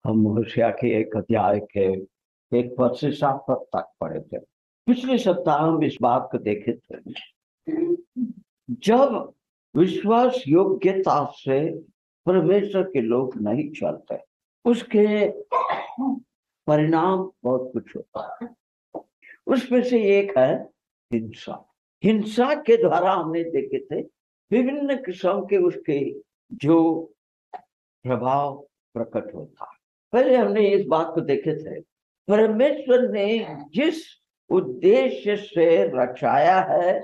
हम होशिया के एक अध्याय के एक पद से 7 पद तक पढ़े थे। पिछले सप्ताह हम इस बात को देखे थे, जब विश्वास योग्यता से परमेश्वर के लोग नहीं चलते, उसके परिणाम बहुत कुछ होता है। उसमें से एक है हिंसा। हिंसा के द्वारा हमने देखे थे विभिन्न किस्म के उसके जो प्रभाव प्रकट होता है। पहले हमने इस बात को देखे थे, परमेश्वर ने जिस उद्देश्य से रचाया है,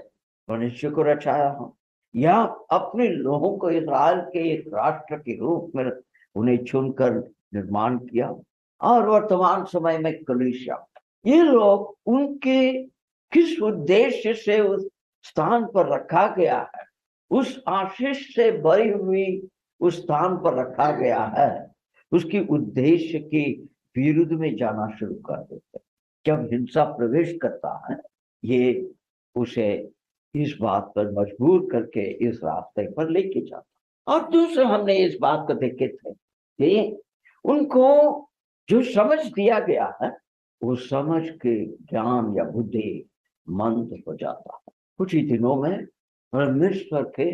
मनुष्य को रचाया हो, या अपने लोगों को इस्राएल के एक राष्ट्र के रूप में उन्हें चुनकर निर्माण किया, और वर्तमान समय में कलीसिया, ये लोग उनके किस उद्देश्य से उस स्थान पर रखा गया है, उस आशीष से भरी हुई उस स्थान पर रखा गया है, उसकी उद्देश्य के विरुद्ध में जाना शुरू कर देते। जब हिंसा प्रवेश करता है, ये उसे इस बात पर मजबूर करके इस रास्ते पर लेके जाता। और दूसरा हमने इस बात को देखे थे कि उनको जो समझ दिया गया है, वो समझ के ज्ञान या बुद्धि मंद हो जाता है। कुछ ही दिनों में परमेश्वर के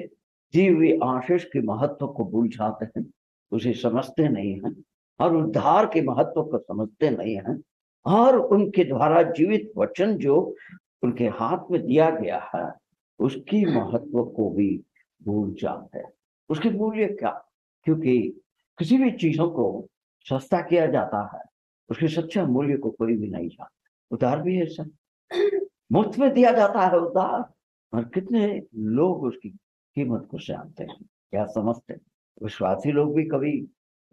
दी हुई आशीष के महत्व को भूल जाते हैं, उसे समझते नहीं हैं, और उद्धार के महत्व को समझते नहीं हैं, और उनके द्वारा जीवित वचन जो उनके हाथ में दिया गया है, उसकी महत्व को भी भूल जाते हैं। उसके मूल्य क्या? क्योंकि किसी भी चीजों को सस्ता किया जाता है, उसके सच्चा मूल्य को कोई भी नहीं जानता। उधार भी है सब, मुफ्त में दिया जाता है उधार, और कितने लोग उसकी कीमत को जानते हैं या समझते हैं। विश्वासी लोग भी कभी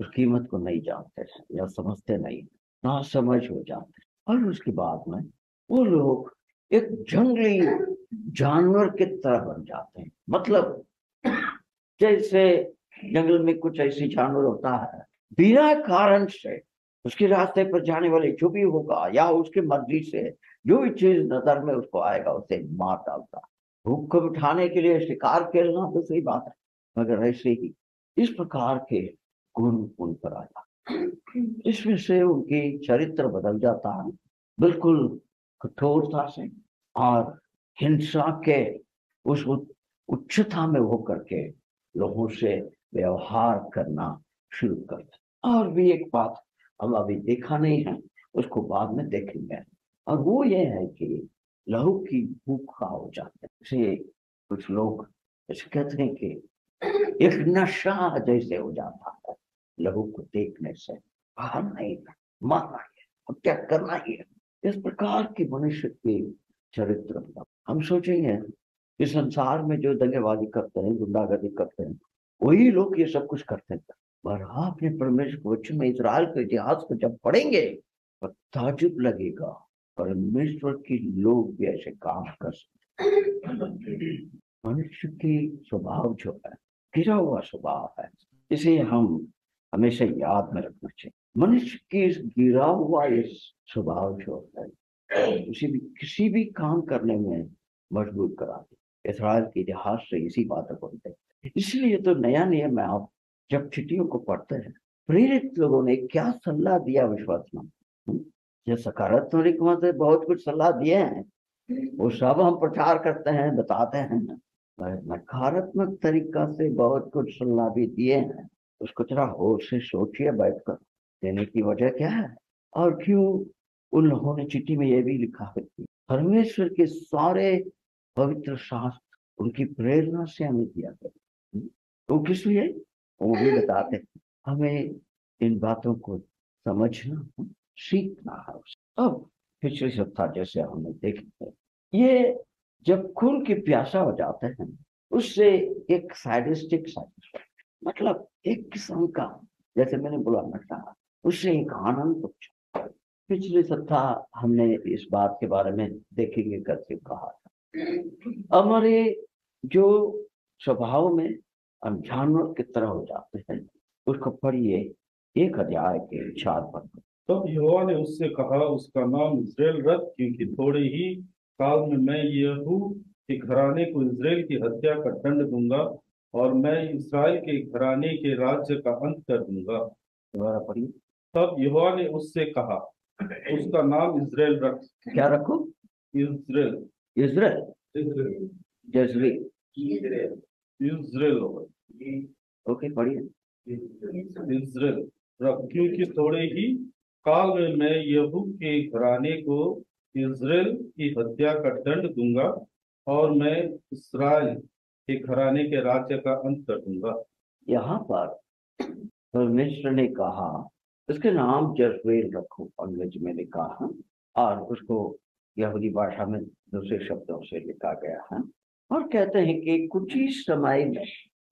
उस कीमत को नहीं जानते या समझते नहीं, ना समझ हो जाते। और उसके बाद में वो लोग एक जंगली जानवर की तरह बन जाते हैं। मतलब जैसे जंगल में कुछ ऐसे जानवर होता है, बिना कारण से उसके रास्ते पर जाने वाले जो भी होगा या उसकी मर्जी से जो भी चीज नजर में उसको आएगा उसे मार डालता। भूख को उठाने के लिए शिकार खेलना तो सही बात है, मगर ऐसे ही इस प्रकार के गुण उन पर आ जाते, इसमें से उनकी चरित्र बदल जाता है, बिल्कुल कठोरता से और हिंसा के उस उच्चता में होकर के लोगों से व्यवहार करना शुरू करते। और भी एक बात हम अभी देखा नहीं है, उसको बाद में देखेंगे, और वो ये है कि लहू की भूखा हो जाते हैं। इसे कुछ लोग ऐसे कहते हैं कि एक नशा जैसे हो जाता है लहू को देखने से, बाहर नहीं मारना है, अब क्या करना ही है। इस प्रकार की मनुष्य के चरित्र हम सोचेंगे कि संसार में जो दंगेबाजी करते हैं, गुंडागर्दी करते हैं, वही लोग ये सब कुछ करते हैं। पर आपने परमेश्वर के वचन में इजराइल के इतिहास को जब पढ़ेंगे तो ताजुब लगेगा, परमेश्वर के लोग भी ऐसे काम कर सकते। मनुष्य की स्वभाव जो है, गिरा हुआ स्वभाव है, इसे हम हमेशा याद में रखना चाहिए। मनुष्य की इस गिरा हुआ इस स्वभाव जो है, उसे भी किसी भी काम करने में मजबूर करा दे। इस्राएल के इतिहास से इसी बात को बोलते हैं। इसलिए तो नया नियम में आप जब चिट्ठियों को पढ़ते हैं, प्रेरित लोगों ने क्या सलाह दिया विश्वासियों, ये सकारात्मक मत से बहुत कुछ सलाह दिए हैं, वो सब हम प्रचार करते हैं, बताते हैं। नकारात्मक तरीका से बहुत कुछ सलाह भी दिए हैं, उसको जरा होश से सोचिए बैठकर, देने की वजह क्या है और क्यों उन लोगों ने चिट्ठी में यह भी लिखा है कि परमेश्वर के सारे पवित्र शास्त्र उनकी प्रेरणा से हमें दिया गया। तो किस लिए वो भी बताते हैं, हमें इन बातों को समझना सीखना है। अब पिछले सप्ताह जैसे हमने देखा है, ये जब खून की प्यासा हो जाते हैं, उससे एक साइडिस्टिक मतलब एक किस्म का, जैसे मैंने बोला नशा, उससे एक आनंद होता है। पिछले सप्ताह हमने इस बात के बारे में देखेंगे करके कहा था, हमारे जो स्वभाव में हम जानवर की तरह हो जाते हैं, उसको पढ़िए 1 अध्याय के 4 पद। तब यहोवा ने उससे कहा, उसका नाम इस्राएल रख, क्योंकि थोड़े ही काल में मैं यहू के घराने को इस्राएल की हत्या का दंड दूंगा, और मैं इस्राएल के घराने के राज्य का अंत कर दूंगा। दोबारा पढ़िए। तब यहोवा ने उससे कहा, उसका नाम इज़राइल रख। क्या रखो? इज़राइल। इज़राइल, जजरील। इज़राइल होगा। ओके, पढ़िए। इज़राइल रख, क्योंकि थोड़े ही काल में मैं यहू के घराने को इज़राइल की हत्या का दंड दूंगा और मैं इस्राएल के घराने के राज्य का अंत कर दूंगा। यहाँ पर परमेश्वर ने कहा उसके नाम जजरेल रखो, अंग्रेजी में लिखा है, और उसको यहूदी भाषा में दूसरे शब्दों से लिखा गया है। और कहते हैं कि कुछ ही समय में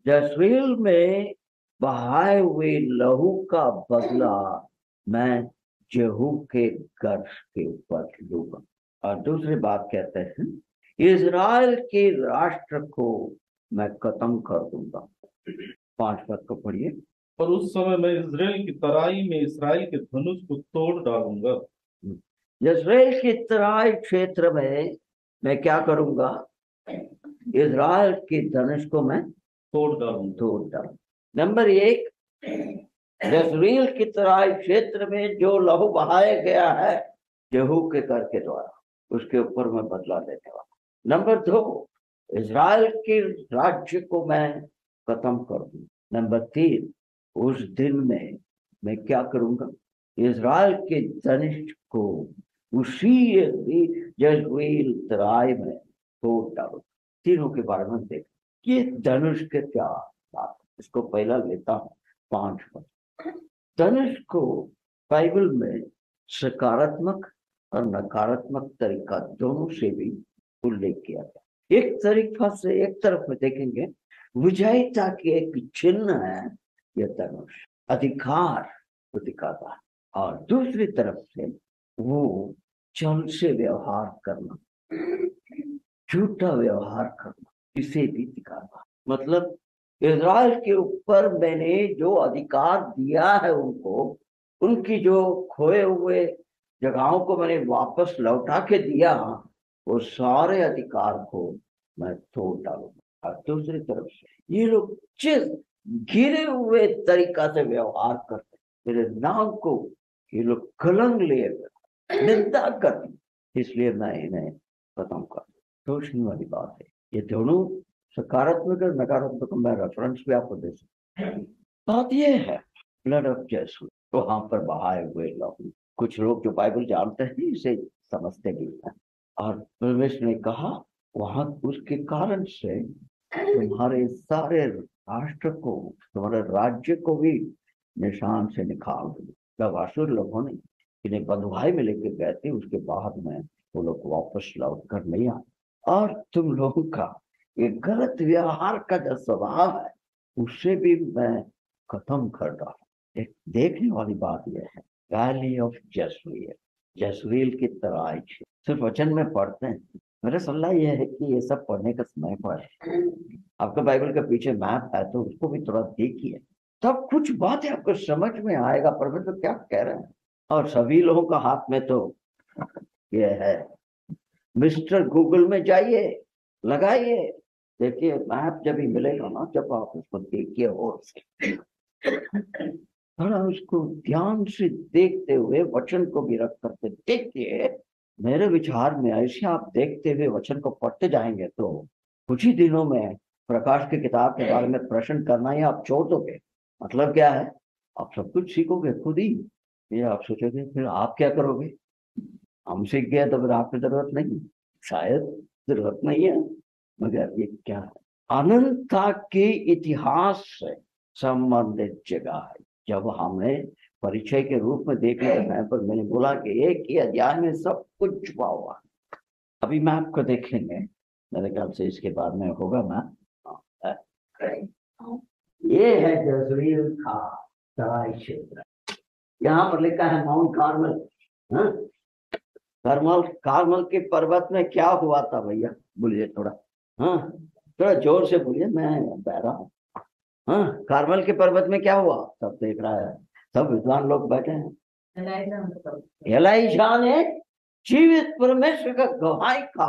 जजरेल में बहाए हुए लहू का बदला मैं यहू के घर के ऊपर लूंगा। और दूसरी बात कहते हैं इज़राइल के राष्ट्र को मैं खत्म कर दूंगा। 5 पद को पढ़िए। और उस समय मैं इज़राइल की तराई में इसराइल के धनुष को तोड़ डालूंगा। इज़राइल की तराई क्षेत्र में मैं क्या करूंगा? इज़राइल के धनुष को मैं तोड़ डालूंगा। नंबर 1, इज़राइल की तराई क्षेत्र में जो लहू बहाया गया है यहू के घर के द्वारा, उसके ऊपर मैं बदला लेने वाला। नंबर 2, इज़राइल के राज्य को मैं खत्म कर दूं। नंबर 3, उस दिन में मैं क्या करूंगा? इज़राइल के धनुष को उसी जजरेल तराई में तोड़ डालूं। तीनों के बारे में देख, ये धनुष के क्या बात। इसको पहला लेता हूं 5 पद। धनुष को बाइबल में सकारात्मक और नकारात्मक तरीका दोनों से भी उल्लेख किया गया। एक तरीका से, एक तरफ में देखेंगे विजयता की एक चिन्ह है यह धनुष, अधिकार को दिखाता है, और दूसरी तरफ से वो छल से व्यवहार करना, झूठा व्यवहार करना, इसे भी दिखाता है। मतलब इज़राइल के ऊपर मैंने जो अधिकार दिया है उनको, उनकी जो खोए हुए जगहों को मैंने वापस लौटा के दिया, वो सारे अधिकार को मैं तोड़ डालूंगा। और दूसरी तरफ से ये लोग जिस गिरे हुए तरीका से व्यवहार करते, मेरे नाम को ये लोग कलंक लिए निंदा करते, इसलिए मैं इन्हें खत्म कर दूं। सोचने वाली बात है। ये दोनों सकारात्मक और नकारात्मक मैं रेफरेंस भी आपको दे सकता हूँ। बात यह है ब्लड ऑफ यीशु वहां पर बहाए हुए लहू। कुछ लोग जो बाइबल जानते हैं इसे समझते भी हैं, और परमेश्वर ने कहा वहां उसके कारण से तुम्हारे सारे राष्ट्र को, तुम्हारे राज्य को भी निशान से निकाल दूंगा। जब असुर लोगों ने इन्हें बंधुआई में लेके गए थे, उसके बाद में वो लोग वापस लौट कर नहीं आए, और तुम लोगों का ये गलत व्यवहार का जो स्वभाव है उससे भी मैं खत्म कर डालूं। एक देखने वाली बात यह है, वैली ऑफ जजरेल, जजरेल की तराई सिर्फ वचन में पढ़ते हैं। मेरा सलाह यह है कि ये सब पढ़ने का समय पर है। आपका बाइबल के पीछे मैप है तो उसको भी थोड़ा देखिए, तब कुछ बातें आपको समझ में आएगा परमेश्वर क्या कह रहे हैं। और सभी लोगों का हाथ में तो यह है, मिस्टर गूगल में जाइए, लगाइए, देखिए मैप जब ही मिलेगा ना, जब आप उसको देखिए और थोड़ा उसको ध्यान से देखते हुए वचन को भी रख करके देखिए। मेरे विचार में ऐसे आप देखते हुए वचन को पढ़ते जाएंगे तो कुछ ही दिनों में प्रकाश की किताब के बारे में प्रश्न करना ही आप छोड़ दोगे। मतलब क्या है, आप सब कुछ सीखोगे खुद ही। ये आप सोचोगे फिर आप क्या करोगे, हम सीख गए तो फिर आपकी जरूरत नहीं, शायद जरूरत नहीं है, मगर ये क्या है, अनंतता के इतिहास से संबंधित जगह है। जब हमने परिचय के रूप में देखने के समय पर मैंने बोला कि एक ही अध्याय में सब कुछ छुपा हुआ। अभी मैं आपको देखेंगे, मेरे ख्याल से इसके बाद में होगा ना। ये है जजरेल का तराई क्षेत्र, यहाँ पर लिखा है माउंट कार्मल। हाँ, कार्मल के पर्वत में क्या हुआ था भैया, बोलिए थोड़ा। हाँ, थोड़ा जोर से बोलिए, मैं बह रहा हूँ। हाँ, कार्मल के पर्वत में क्या हुआ, सब देख रहा है, सब विद्वान लोग बैठे हैं। एलाइशा ने जीवित परमेश्वर का गवाही का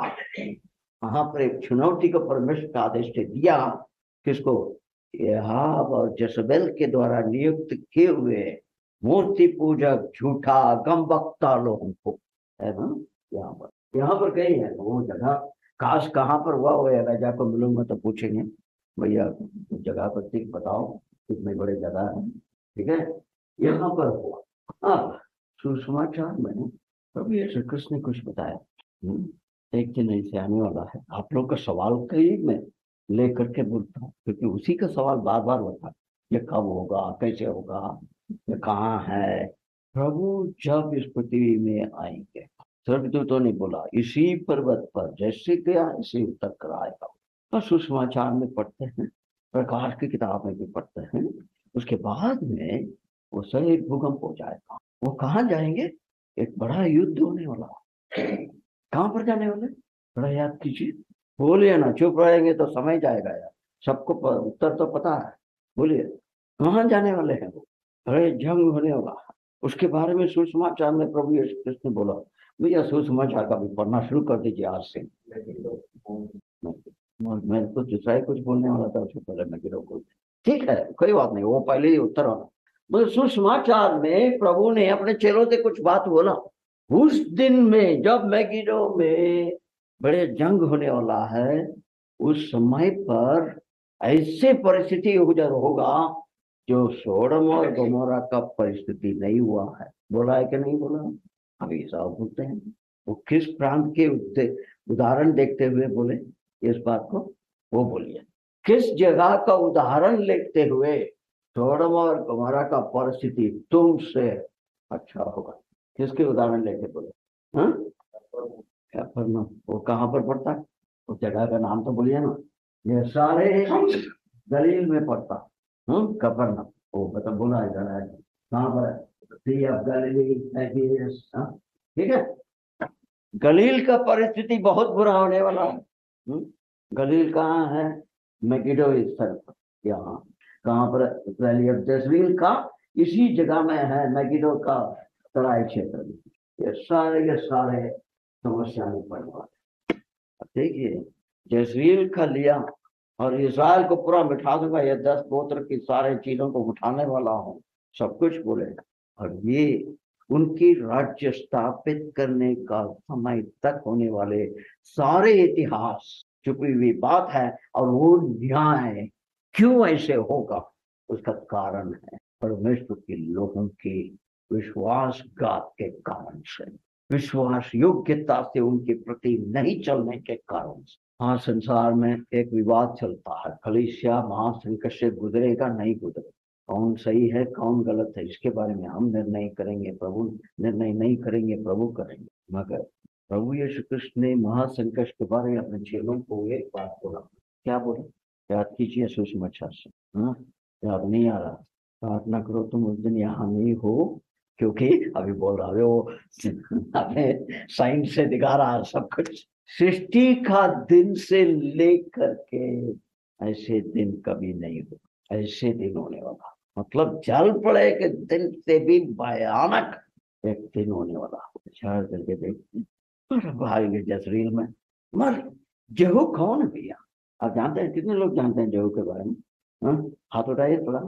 वहां पर एक चुनौती को परमेश्वर का आदेश दिया, किसको? यहाब और जसबेल के द्वारा नियुक्त किए हुए मूर्ति पूजक झूठा गम वक्ता लोगों को, है ना। यहाँ पर कहीं है वो जगह, काश कहाँ पर हुआ वो राजा को मिलूंगा तो पूछेंगे भैया जगह पर ठीक बताओ, कितने बड़े जगह है, ठीक है। यहाँ पर हुआ। अब सुसमाचार में प्रभु यीशु कृष्ण ने कुछ बताया। एक दिन ऐसे आने वाला है, आप लोग का सवाल कई मैं लेकर के बोलता हूँ, क्योंकि उसी का सवाल बार बार होता है, ये कब होगा, कैसे होगा, ये कहाँ है। प्रभु जब इस पृथ्वी में आएंगे, स्वर्गदूतों ने बोला इसी पर्वत पर जैसे गया इसी उतर कर आएगा। और सुसमाचार में पढ़ते हैं, प्रकाश की किताब में भी पढ़ते हैं, उसके बाद में वो सही भूकंप हो जाएगा। वो कहाँ जाएंगे, एक बड़ा युद्ध होने वाला। कहाँ पर जाने वाले, बड़ा याद कीजिए, बोलिए ना, चुप रहेंगे तो समय जाएगा यार, सबको उत्तर तो पता है, बोलिए कहाँ जाने वाले हैं वो, बड़े जंग होने वाला है। उसके बारे में सुसमाचार में प्रभु यीशु कृष्ण ने बोला भैया सुसमाचार का भी पढ़ना शुरू कर दीजिए आज से। मैं तो दूसरा ही कुछ बोलने वाला था, उससे पहले मैं गिरो को, ठीक है कोई बात नहीं, वो पहले ही उत्तर होना। मतलब सुसमाचार में प्रभु ने अपने चेलों से कुछ बात बोला। उस दिन में जब मैगिडो में बड़े जंग होने वाला है, उस समय पर ऐसे परिस्थिति होगा जो सोडम और गोमोरा का परिस्थिति नहीं हुआ है। बोला है कि नहीं बोला, अभी सब बोलते हैं। वो किस प्रांत के उदाहरण देखते हुए बोले इस बात को, वो बोलिए किस जगह का उदाहरण लेते हुए सोडम और गोमोरा का परिस्थिति तुमसे अच्छा होगा। किसके उदाहरण लेके बोले, हाँ कफरनहूम। वो कहाँ पर पड़ता है, उस जगह का नाम तो बोलिए ना। ये सारे गलील में पड़ता, कफरनहूम। वो मतलब बोला है जरा कहाँ पर है, सी ऑफ गलीली, ठीक है। गलील का परिस्थिति बहुत बुरा होने वाला है। गलील कहाँ है, मैगिडो इस तरफ, यहाँ कहाँ पर, वैली ऑफ जज़रील का इसी जगह में है, मैगिडो का तराई क्षेत्र में। ये सारे समस्या में पड़ने वाले। अब देखिए जज़रील का लिया और इस्राएल को पूरा मिठा दूंगा, ये 10 गोत्र की सारे चीजों को उठाने वाला हूँ, सब कुछ बोलेगा। और ये उनकी राज्य स्थापित करने का समय तक होने वाले सारे इतिहास छुपी हुई बात है। और वो न्याय क्यों ऐसे होगा, उसका कारण है परमेश्वर के लोगों की विश्वासघात के कारण से, विश्वास योग्यता से उनके प्रति नहीं चलने के कारण से। हाँ, संसार में एक विवाद चलता है, कलीसिया महासंकट से गुजरेगा नहीं गुजरेगा, कौन सही है कौन गलत है, इसके बारे में हम निर्णय करेंगे, प्रभु निर्णय नहीं करेंगे, प्रभु करेंगे। मगर प्रभु यीशु कृष्ण ने महासंकट के बारे में अपने चेलों को एक बात बोला। क्या बोला, याद कीजिए सुसमाचार से। याद नहीं आ रहा, प्रार्थना करो तुम उस दिन यहाँ नहीं हो, क्योंकि अभी बोल रहा है वो अपने साइंस से दिखा रहा है सब कुछ। सृष्टि का दिन से लेकर के ऐसे दिन कभी नहीं हो, ऐसे दिन होने वाला, मतलब जल प्रलय के दिन से भी भयानक एक दिन होने वाला। विचार करके देखते भाई जसरील में मर। जेहू कौन है भैया, आप जानते हैं, कितने लोग जानते हैं जेहू के बारे में, हाथ उठाइए थोड़ा,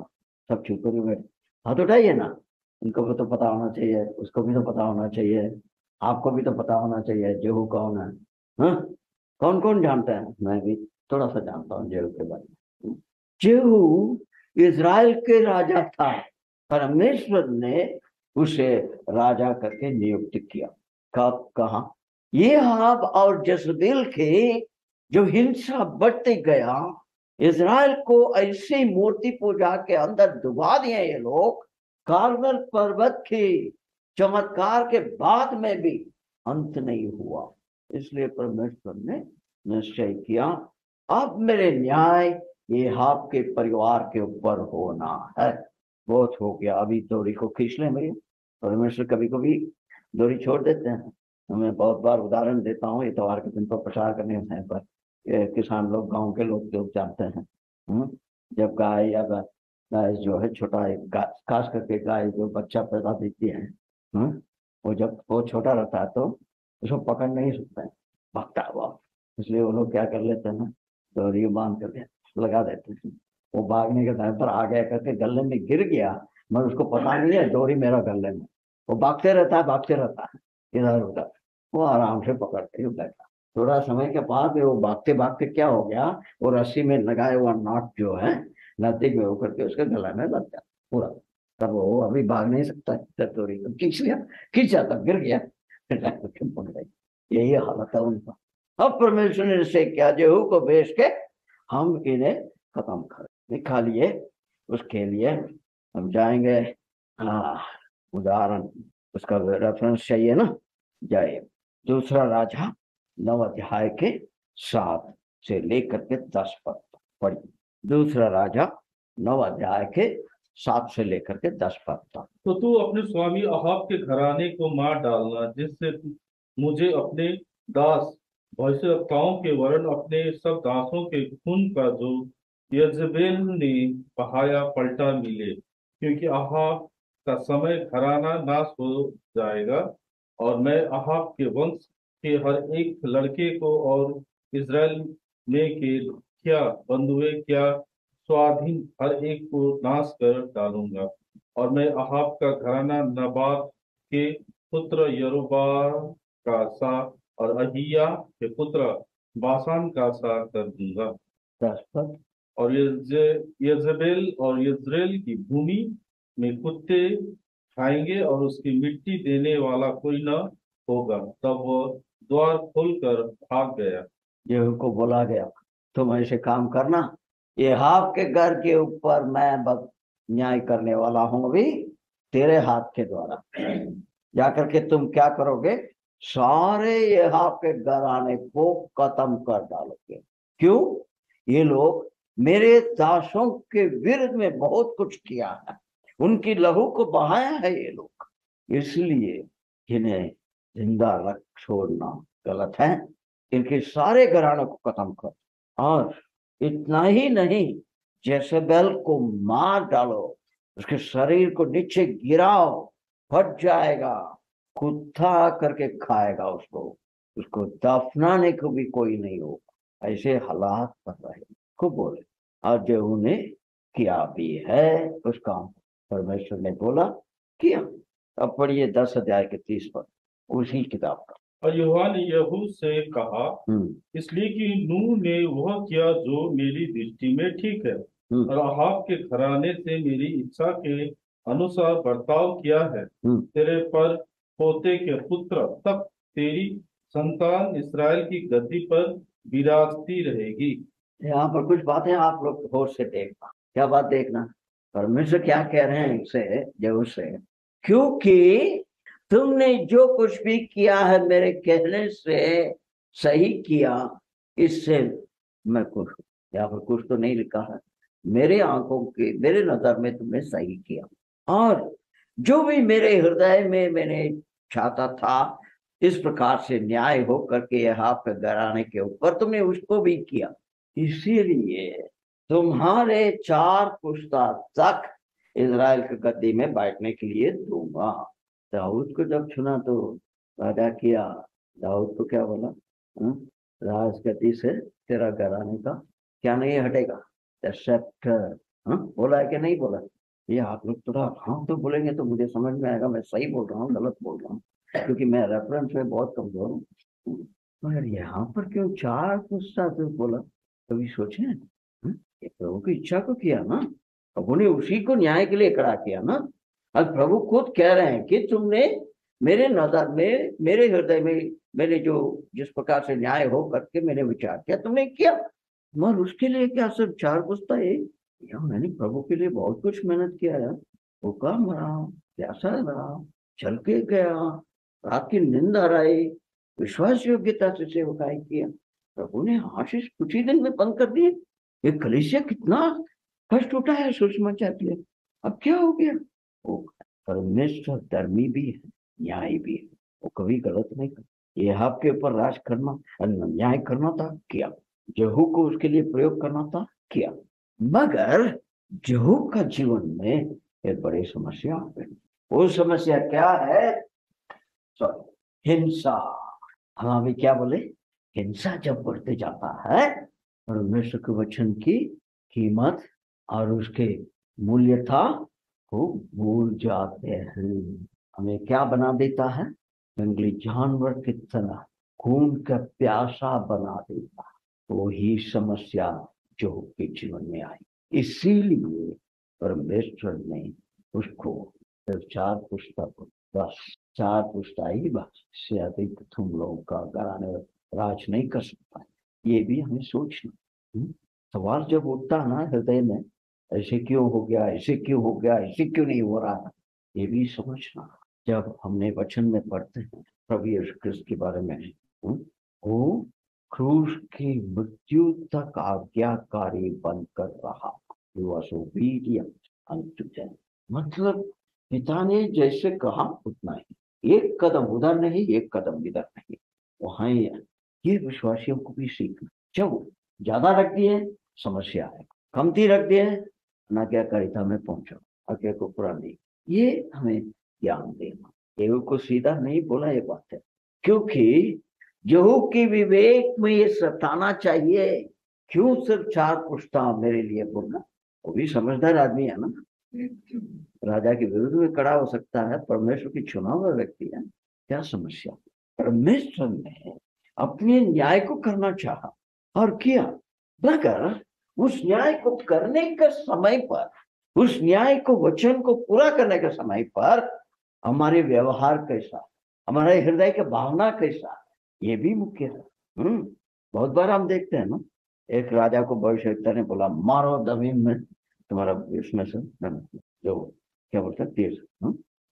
सब चुप करके बैठे, हाथ उठाइए ना। इनको भी तो पता होना चाहिए, उसको भी तो पता होना चाहिए, आपको भी तो पता होना चाहिए जेहू कौन है। कौन कौन जानता है, मैं भी थोड़ा सा जानता हूँ जेहू के बारे में। जेहू इज़राइल के राजा था, परमेश्वर ने उसे राजा करके नियुक्त किया। कब कहा, ये हाब और जज़बेल के जो हिंसा बढ़ते गया, इज़राइल को ऐसी मूर्ति पूजा के अंदर डुबा दिए ये लोग, कार्मल पर्वत के चमत्कार के बाद में भी अंत नहीं हुआ। इसलिए परमेश्वर ने निश्चय किया अब मेरे न्याय ये आपके परिवार के ऊपर होना है। बहुत हो गया, अभी डोरी को खींच लें मेरी। परमेश्वर कभी कभी डोरी छोड़ देते हैं। मैं बहुत बार उदाहरण देता हूँ इतवार के दिन पर प्रचार करने पर, किसान लोग, गांव के लोग जानते हैं, जब गाय या गाय जो है छोटा एक खास करके गाय जो बच्चा पैदा देती है, वो जब वो छोटा रहता है तो उसको पकड़ नहीं सकते हैं, भागता हुआ। इसलिए वो लोग क्या कर लेते हैं ना, डोरी बांध करके लगा देते हैं। वो भागने के टाइम पर आ गया करके गले में गिर गया मगर उसको पता नहीं है डोरी मेरा गले में। वो भागते रहता है इधर उधर। वो आराम से पकड़ के बैठा। थोड़ा समय के बाद वो भागते भागते क्या हो गया, वो रस्सी में लगाया हुआ नॉट जो है नजदीक में होकर के उसके गला में लग गया पूरा। तब वो अभी भाग नहीं सकता है, डोरी तो खींच लिया, खींचा तब गिर गया। पकड़ गई। यही हालत है उनका। अब परमेश्वर ने से क्या, जेहू को भेज के हम इन्हें खत्म कर निकालिए। उसके लिए हम जाएंगे। हाँ, उदाहरण उसका रेफरेंस चाहिए ना, जाइए दूसरा राजा 9 अध्याय के 7 से लेकर के 10 पद पढ़िए। दूसरा राजा 9 अध्याय के 7 से लेकर के 10 पद तक। तो तू अपने स्वामी अहाब के घराने को मार डालना, जिससे मुझे अपने दास भविष्यवक्ताओं के वरन अपने सब दासों के खून का जो यजेबेल ने बहाया पलटा मिले, क्योंकि अहाब का समय घराना नाश हो जाएगा। और मैं अहाब के वंश के हर एक लड़के को और इज़राइल में के क्या बंधुए क्या स्वाधीन हर एक को नाश कर डालूंगा। और मैं अहाब का घराना नबात के पुत्र यरोबाम का सा और अहिया के पुत्र बासान का सा कर दूंगा। 10 पद। और यजेबेल और यज्रेल की भूमि में कुत्ते खाएंगे और उसकी मिट्टी देने वाला कोई न होगा। तब वह द्वार खोलकर भाग गया। जेहू को बोला गया, तुम ऐसे काम करना, ये हाफ के घर के ऊपर मैं बस न्याय करने वाला हूं अभी तेरे हाथ के द्वारा। जाकर के तुम क्या करोगे, सारे ये हाफ के घर आने को खत्म कर डालोगे। क्यों? ये लोग मेरे दासों के विरुद्ध में बहुत कुछ किया है, उनकी लहू को बहाया है ये लोग, इसलिए इन्हें जिंदा रख छोड़ना गलत है। इनके सारे घरानों को खत्म कर। और इतना ही नहीं, जेसेबेल को मार डालो, उसके शरीर को नीचे गिराओ, फट जाएगा, कुत्ता करके खाएगा उसको, उसको दफनाने को भी कोई नहीं होगा। ऐसे हालात कर रहे खूब बोले। और जो उन्हें किया भी है उस काम परमेश्वर ने बोला किया। अब पढ़िए 10 अध्याय के 30 पद उसी किताब का। और यहोवा ने यहू से कहा, इसलिए कि नूह ने वह किया जो मेरी दृष्टि में ठीक है, और अहाब के घराने से मेरी इच्छा के अनुसार बर्ताव किया है। तेरे पर पोते के पुत्र तक तेरी संतान इसराइल की गद्दी पर विराजती रहेगी। यहाँ पर कुछ बातें आप लोग होश से देखना। क्या बात देखना? परमेश्वर क्या कह रहे हैं इनसे, जब उससे, क्योंकि तुमने जो कुछ भी किया है मेरे कहने से सही किया, इससे मैं खुश हूं। यहाँ पर कुछ तो नहीं लिखा है, मेरे आंखों के मेरे नजर में तुमने सही किया। और जो भी मेरे हृदय में मैंने चाहता था इस प्रकार से न्याय हो करके यहाँ पे घराने के ऊपर, तुमने उसको भी किया। इसीलिए तुम्हारे 4 पुस्ता तक इजराइल की गद्दी में बैठने के लिए दूंगा। दाऊद को जब चुना तो वादा किया, दाऊद को क्या बोला, राजगद्दी से तेरा घराने का क्या नहीं हटेगा, सैप्टर। बोला है कि नहीं बोला? ये आप लोग थोड़ा हाँ तो बोलेंगे तो मुझे समझ में आएगा मैं सही बोल रहा हूँ गलत बोल रहा हूँ, क्योंकि मैं रेफरेंस में बहुत कमजोर हूँ। मगर यहाँ पर क्यों 4 पुस्ता तो बोला? कभी सोचे ये प्रभु की इच्छा को किया ना, प्रभु ने उसी को न्याय के लिए खड़ा किया ना। अब प्रभु खुद कह रहे हैं कि तुमने मेरे नजर में मेरे हृदय में मैंने जो जिस प्रकार से न्याय हो करके मैंने विचार किया तुमने किया, मगर उसके लिए क्या सिर्फ 4 पुस्ता है? मैंने प्रभु के लिए बहुत कुछ मेहनत किया है, भूखा रहा, प्यासा रहा, चल के गया, रात की नींद हराई, विश्वास योग्यता से सेवकाई किया, प्रभु ने आशीष कुछ ही दिन में बंद कर दिए। ये कलीसिया कितना कष्ट उठाया है सुसमाचार के लिए, अब क्या हो गया? वो परमेश्वर धर्मी भी है, न्याय भी है, वो कभी गलत नहीं करता। ये आपके ऊपर राज करना न्याय करना था, किया। जेहू को उसके लिए प्रयोग करना था, किया। मगर जेहू का जीवन में एक बड़ी समस्या आ गई। वो समस्या क्या है? सॉरी, हिंसा। हम अभी क्या बोले? हिंसा जब बढ़ते जाता है, परमेश्वर के वचन की कीमत और उसके मूल्य था को भूल जाते हैं। हमें क्या बना देता है? जंगली जानवर की तरह खून का प्यासा बना देता है। वही समस्या जो के जीवन में आई। इसीलिए परमेश्वर ने उसको सिर्फ 4 पुस्तक, बस 4 पुस्तक ही, बस से अधिक तुम लोगों का घराने राज नहीं कर सकता। ये भी हमें सोचना। सवाल जब उठता ना हृदय में, ऐसे क्यों हो गया, ऐसे क्यों हो गया, ऐसे क्यों नहीं हो रहा, ये भी समझना। जब हमने वचन में पढ़ते हैं प्रभु यीशु क्रिस्त के बारे में, वो क्रूस की मृत्यु तक आज्ञाकारी बनकर रहा। He was obedient unto death। मतलब पिता ने जैसे कहा उतना ही, एक कदम उधर नहीं, एक कदम इधर नहीं। वहां ये विश्वासियों को भी सीखना। जब ज्यादा रख दिए समस्या है, कमती रख दिए ना, क्या करिता में पहुंचो, आगे को पूरा नहीं। ये हमें ज्ञान देना। केहू को सीधा नहीं बोला ये बात है, क्योंकि यहू की विवेक में ये सताना चाहिए। क्यों सिर्फ 4 पुस्तक मेरे लिए बोलना? वो भी समझदार आदमी है ना, राजा के विरुद्ध में खड़ा हो सकता है, परमेश्वर की चुना हुआ व्यक्ति है। क्या समस्या? परमेश्वर ने अपने न्याय को करना चाहा और किया, मगर उस न्याय को करने के समय पर, उस न्याय को, वचन को पूरा करने के समय पर हमारे व्यवहार कैसा, हमारे हृदय की भावना कैसा, ये भी मुख्य है। बहुत बार हम देखते हैं ना, एक राजा को भविष्यवक्ता ने बोला मारो जमीन में तुम्हारा इसमें से जो क्या बोलता है तीर।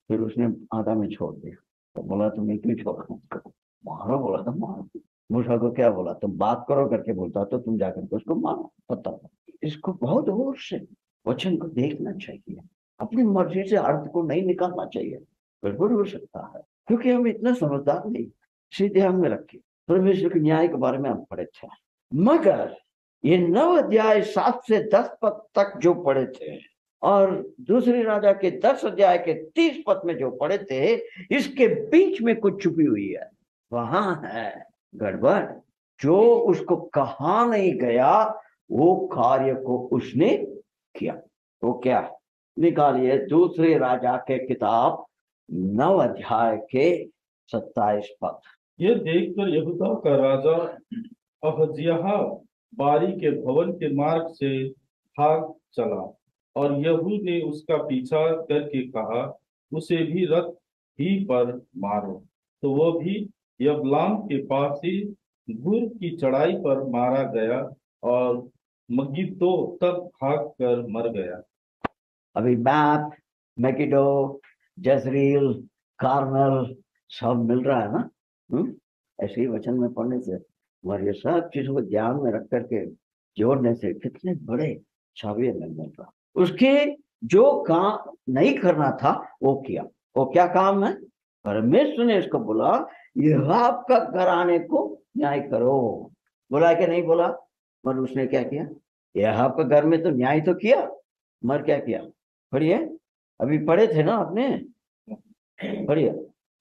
फिर उसने आधा में छोड़ दिया, तो बोला तुमने क्यों छोड़ा? मारो, बोला था मारो। मूसा को क्या बोला, तुम बात करो करके बोलता, तो तुम जाकर के उसको मारो। पता, इसको बहुत गौर से वचन को देखना चाहिए, अपनी मर्जी से अर्थ को नहीं निकालना चाहिए। गड़बड़ हो सकता है, क्योंकि हम इतना समझदार नहीं। इसी ध्यान में रखिए, परमेश्वर के न्याय के बारे में हम पढ़े थे, मगर ये 9 अध्याय 7 से 10 पद तक जो पढ़े थे, और दूसरी राजा के 10 अध्याय के 30 पद में जो पढ़े थे, इसके बीच में कुछ छुपी हुई है। वहां है गड़बड़। जो उसको कहा नहीं गया वो कार्य को उसने किया। वो क्या? निकालिए दूसरे राजा के किताब 9 अध्याय के 27 पद। ये देखकर यहूदा का राजा अहज्याह बारी के भवन के मार्ग से भाग चला, और यहू ने उसका पीछा करके कहा, उसे भी रथ ही पर मारो। तो वो भी यबलाम के पास ही गुर की चढ़ाई पर मारा गया, और मगिद्दो तक भाग कर मर गया। अभी मैप, मैगिडो, जजरील, कार्नल सब मिल रहा है ना। ऐसे ही वचन में पढ़ने से और ये सब चीजों को ध्यान में रख करके जोड़ने से कितने बड़े छवि में मिल रहा। उसके जो काम नहीं करना था वो किया। वो क्या काम है? परमेश्वर ने इसको बोला यहोवा का घराने को न्याय करो। बोला कि नहीं बोला? पर उसने क्या किया? यहोवा के घर में तो न्याय तो किया, मर क्या किया? पढ़िए, अभी पढ़े थे ना आपने, पढ़िए।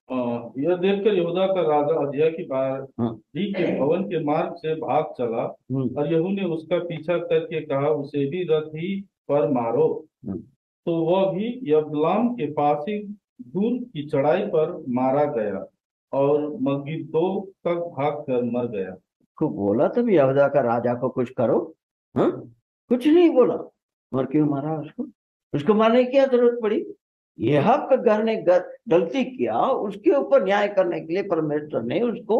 यह देखकर यहूदा का राजा अहज्याह की बारी के भवन के मार्ग से भाग चला, और यहू ने उसका पीछा करके कहा, उसे भी रथ ही पर मारो। तो वह भी यबलाम के पास ही दूर की चढ़ाई पर मारा गया, और मगिद्दो तक भाग कर मर गया। को बोला तब यहूदा का राजा को कुछ करो, कुछ नहीं बोला। और क्यों मारा उसको? उसको मारने की क्या जरूरत पड़ी? यह का घर ने गलती किया, उसके ऊपर न्याय करने के लिए परमेश्वर ने उसको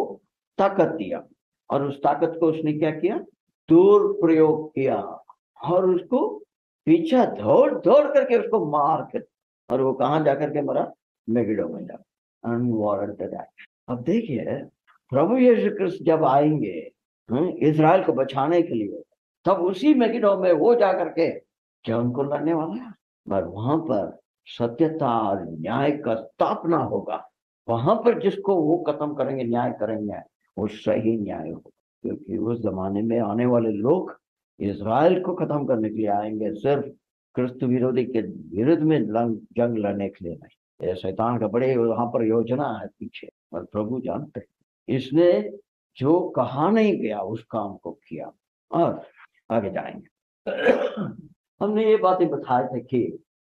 ताकत दिया, और उस ताकत को उसने क्या किया? दुरुपयोग किया, और उसको पीछा दौड़ दौड़ करके उसको मार कर, और वो कहाँ जाकर के मरा? मेगिडो में जाकर, अनवारंटेड एक्ट। अब देखिए, प्रभु यीशु कृष्ण जब आएंगे इजराइल को बचाने के लिए, तब उसी मेगिडो में वो जाकर के क्या उनको लड़ने वाला है? पर वहां पर सत्यता और न्याय का स्थापना होगा। वहां पर जिसको वो खत्म करेंगे, न्याय करेंगे, वो सही न्याय होगा। क्योंकि उस जमाने में आने वाले लोग इजराइल को खत्म करने के लिए आएंगे, सिर्फ क्रिस्त विरोधी के विरुद्ध में जंग लड़ने के लिए नहीं। ये शैतान का बड़े वहां पर योजना है पीछे, और प्रभु जानते हैं। इसने जो कहा नहीं गया उस काम को किया। और आगे जाएंगे। हमने ये बातें बताए थे कि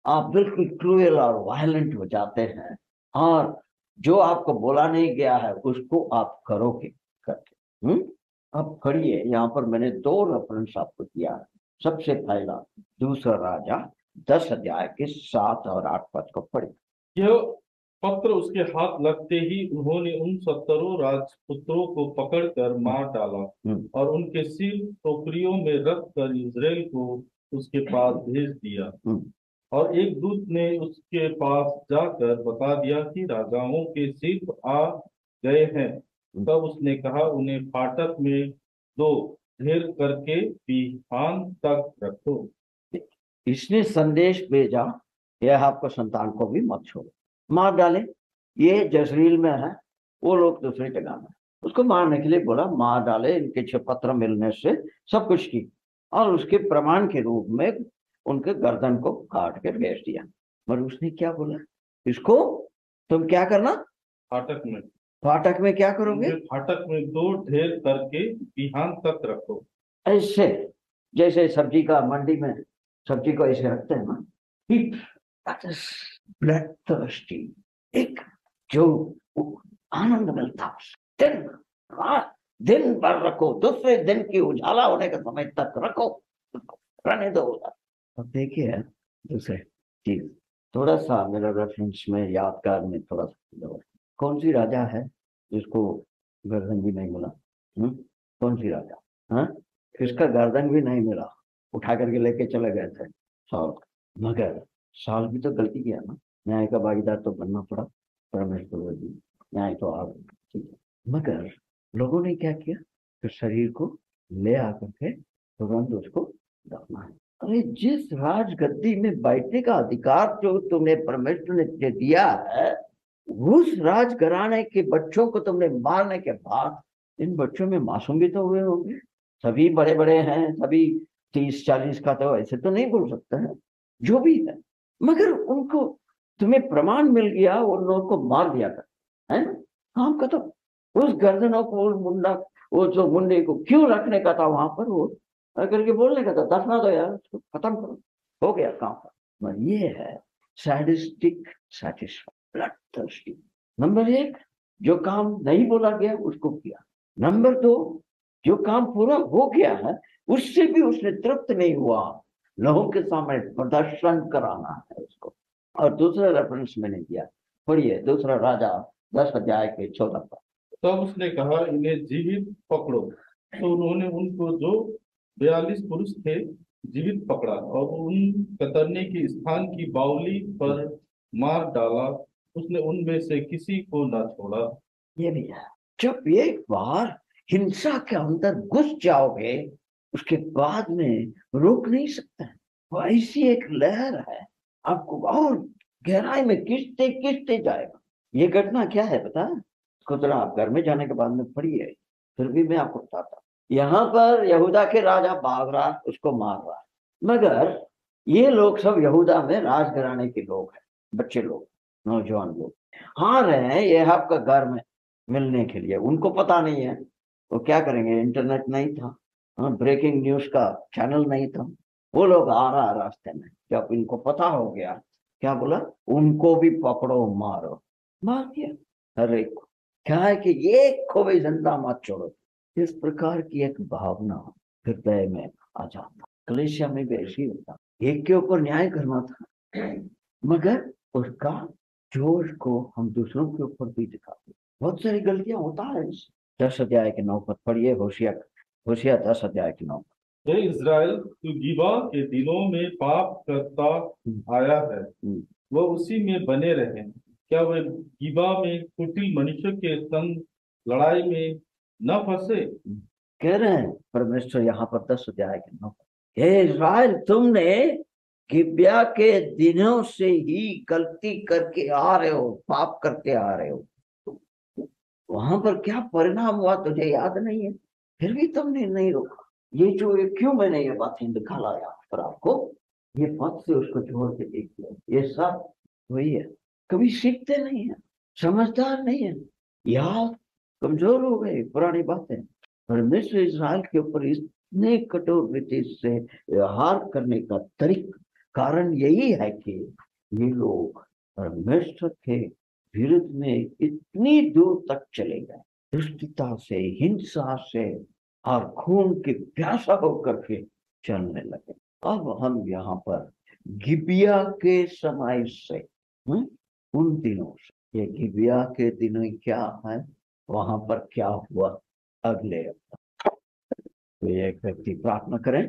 आप बिल्कुल क्रूएल और वायलेंट हो जाते हैं, और जो आपको बोला नहीं गया है उसको आप करोगे करके। अब पढ़िए, यहाँ पर मैंने 2 रेफरेंस आपको दिया है। सबसे पहला दूसरा राजा 10 अध्याय के 7 और 8 पद को पढ़िए। यह पत्र उसके हाथ लगते ही उन्होंने उन 70 राजपुत्रों को पकड़कर मार डाला और उनके सिर टोकरियों में रख कर इज़राइल को उसके पास भेज दिया। और एक दूत ने उसके पास जाकर बता दिया कि राजाओं के सिर आ गए हैं। तब उसने कहा, उन्हें फाटक में दो, ढेर करके बिहान तक रखो। इसने संदेश भेजा, यह आपको संतान को भी मत छोड़ो, मार डाले। ये जजरील में है, वो लोग दूसरी जगह में, उसको मारने के लिए बोला, मार डाले। इनके 6 पत्र मिलने से सब कुछ की, और उसके प्रमाण के रूप में उनके गर्दन को काट के भेज दिया। पर उसने क्या बोला, इसको तुम क्या करना, फाटक में, फाटक में क्या करोगे, फाटक में 2 ढेर करके बिहान तक रखो। ऐसे जैसे सब्जी का मंडी में सब्जी को ऐसे रखते हैं ना, ब्लड थर्स्टी, एक जो आनंद मिलता है, दिन भर रखो, दूसरे दिन की उजाला होने का समय तक रखो, रहने दो। अब देखिए दूसरे चीज, थोड़ा सा मेरा रेफरेंस में यादगार में थोड़ा सा, कौन सी राजा है जिसको गर्दन भी नहीं मिला? कौन सी राजा? हाँ, किसका गर्दन भी नहीं मिला, उठा करके लेके चले गए थे साल। मगर साल भी तो गलती किया ना, न्याय का भागीदार तो बनना पड़ा, परमेश्वर जी न्याय तो आ गया, ठीक है। मगर लोगों ने क्या किया, तो शरीर को ले आकर के तुरंत उसको दफना है। अरे जिस राजगद्दी में बैठने का अधिकार जो तुमने परमेश्वर ने दिया है, उस राजघराने के बच्चों को तुमने मारने के बाद, इन बच्चों में मासूम भी तो हुए होंगे, सभी बड़े बड़े हैं, सभी 30-40 का तो ऐसे तो नहीं बोल सकते हैं, जो भी है। मगर उनको तुम्हें प्रमाण मिल गया, उन लोगों को मार दिया कर, है काम खत्म। उस गर्दनों को, मुंडा, वो जो मुंडे को क्यों रखने का था वहां पर, वो करके बोलने का था, दफना दो यार, उसको खत्म करो, हो गया काम। ये है सैडिस्टिक सैटिस्फाई, ब्लडथर्स्टी। नंबर 1, जो काम नहीं बोला गया उसको किया। नंबर 2, जो काम पूरा हो गया है उससे भी उसने तृप्त नहीं हुआ, लोगों के सामने प्रदर्शन कराना है उसको। और दूसरा रेफरेंस मैंने दिया, पढ़िए दूसरा राजा 10 अध्याय के 14 पर। तब उसने कहा, इन्हें जीवित पकड़ो। तो उन्होंने उनको, जो 42 पुरुष थे, जीवित पकड़ा और उन कतरने के स्थान की बावली पर मार डाला। उसने उनमें से किसी को न छोड़ा। ये भी है, जब एक बार हिंसा के अंदर घुस जाओगे, उसके बाद में रोक नहीं सकते। वो ऐसी एक लहर है, आपको और गहराई में खींचते खींचते जाएगा। ये घटना क्या है पता है? इसको जरा आप घर में जाने के बाद में पढ़िए, फिर भी मैं आपको बताता। यहाँ पर यहूदा के राजा भाग रहा, उसको मार रहा, मगर ये लोग सब यहूदा में राजघराने के लोग हैं, बच्चे लोग, नौजवान लोग आ रहे हैं ये आपका घर में मिलने के लिए। उनको पता नहीं है वो क्या करेंगे, इंटरनेट नहीं था, ब्रेकिंग न्यूज का चैनल नहीं था। वो लोग आ रहा रास्ते में, जब इनको पता हो गया, क्या बोला, उनको भी पकड़ो मारो, मार दिया हर एक को। क्या है कि एक को भी जिंदा मत छोड़ो। इस प्रकार की एक भावना हृदय में आ जाता। कलीसिया में भी ऐसी होता, एक के ऊपर न्याय करना था, मगर उसका जोश को हम दूसरों के ऊपर भी दिखाते। बहुत सारी गलतियां होता है। 10 अध्याय के 9 पद पढ़िए, होशिया 10 अध्याय के 9 पद। हे इज़राइल, तू गिबा के दिनों में पाप करता आया है, वह उसी में बने रहे। क्या वह गिबा में कुटिल मनुष्य के संग लड़ाई में न फंसे? कह रहे हैं परमेश्वर यहाँ पर 10 अध्याय के 9 पद, हे इज़राइल, तुमने गिब्या के दिनों से ही गलती करके आ रहे हो, पाप करके आ रहे हो। वहां पर क्या परिणाम हुआ तुझे याद नहीं है, फिर भी तुमने नहीं रोका। ये जो क्यों मैंने ये बातें निकाला यहाँ पर आपको, ये पद से उसको जोड़ के देखिए, ये सब वही है। कभी सीखते नहीं है, समझदार नहीं है, याद कमजोर हो गए पुरानी बातें। परमेश्वर इस्राएल के ऊपर इतने कठोर रीति से व्यवहार करने का तरीका कारण यही है कि ये लोग परमेश्वर के विरुद्ध में इतनी दूर तक चले गए, दुष्टता से, हिंसा से और खून के प्यासा होकर के चलने लगे। अब हम यहाँ पर गिबिया के समय से, उन दिनों से, ये गिबिया के दिनों क्या है, वहां पर क्या हुआ, अगले तो एक व्यक्ति प्रार्थना करें।